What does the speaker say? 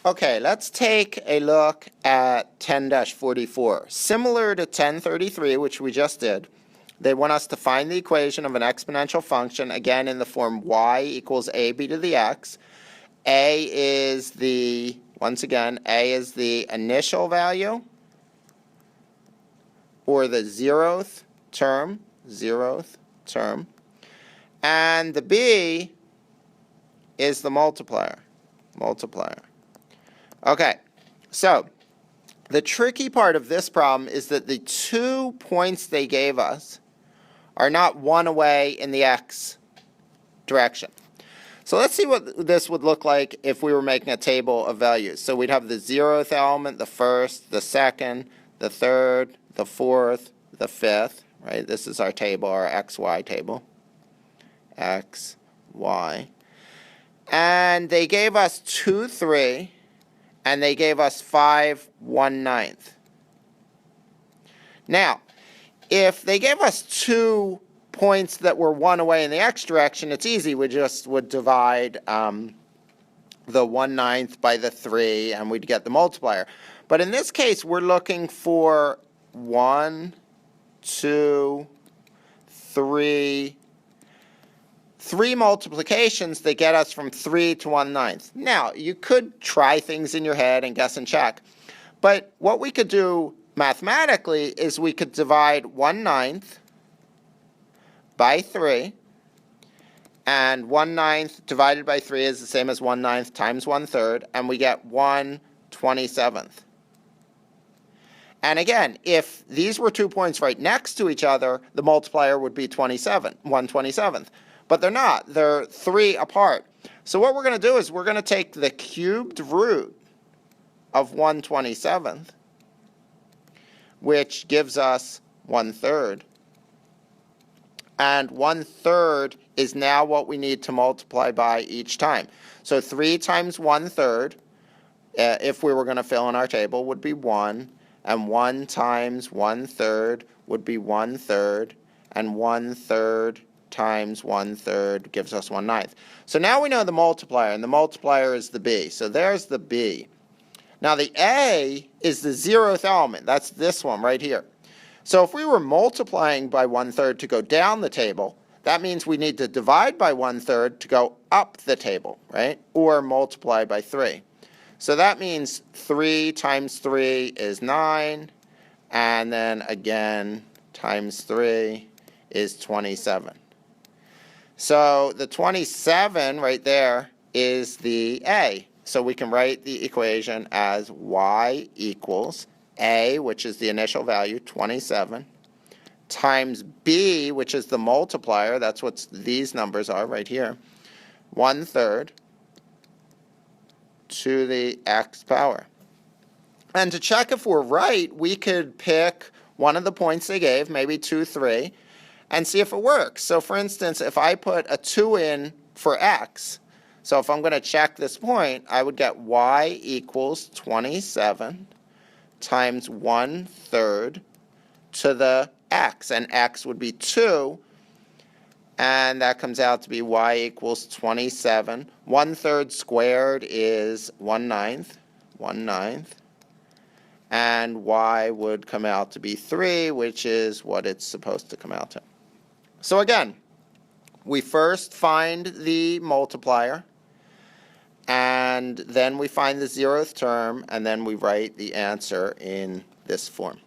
Okay, let's take a look at 10-44. Similar to 1033, which we just did, they want us to find the equation of an exponential function, again in the form y equals ab to the x. A is the, once again, A is the initial value, or the zeroth term, and the b is the multiplier. Okay, so the tricky part of this problem is that the 2 points they gave us are not one away in the x direction. So let's see what this would look like if we were making a table of values. So we'd have the 0th element, the 1st, the 2nd, the 3rd, the 4th, the 5th, right? This is our table, our XY table. X, Y. And they gave us 2, 3, and they gave us 5, 1/9. Now, if they gave us 2 points that were one away in the x direction, it's easy. We just would divide the 1/9 by the 3, and we'd get the multiplier. But in this case, we're looking for 1, 2, 3 multiplications that get us from 3 to 1/9. Now, you could try things in your head and guess and check. But what we could do mathematically is we could divide 1/9 by 3, and 1/9 divided by 3 is the same as 1/9 times 1/3, and we get 1/27. And again, if these were 2 points right next to each other, the multiplier would be 1/27. But they're not. They're 3 apart. So what we're going to do is we're going to take the cubed root of 1/27, which gives us 1/3. And 1/3 is now what we need to multiply by each time. So 3 times 1/3, if we were going to fill in our table, would be 1. And 1 times 1/3 would be 1/3. And 1/3 times 1/3 gives us 1/9. So now we know the multiplier, and the multiplier is the b. So there's the b. Now the a is the 0th element. That's this one right here. So if we were multiplying by 1/3 to go down the table, that means we need to divide by 1/3 to go up the table, right? Or multiply by 3. So that means 3 times 3 is 9, and then again times 3 is 27. So the 27 right there is the a. So we can write the equation as y equals a, which is the initial value, 27, times b, which is the multiplier, that's what these numbers are right here, 1/3 to the x power. And to check if we're right, we could pick one of the points they gave, maybe 2, 3, and see if it works. So for instance, if I put a 2 in for x, so if I'm going to check this point, I would get y equals 27 times 1/3 to the x, and x would be 2, and that comes out to be y equals 27. 1/3 squared is 1/9, and y would come out to be 3, which is what it's supposed to come out to. So again, we first find the multiplier, and then we find the 0th term, and then we write the answer in this form.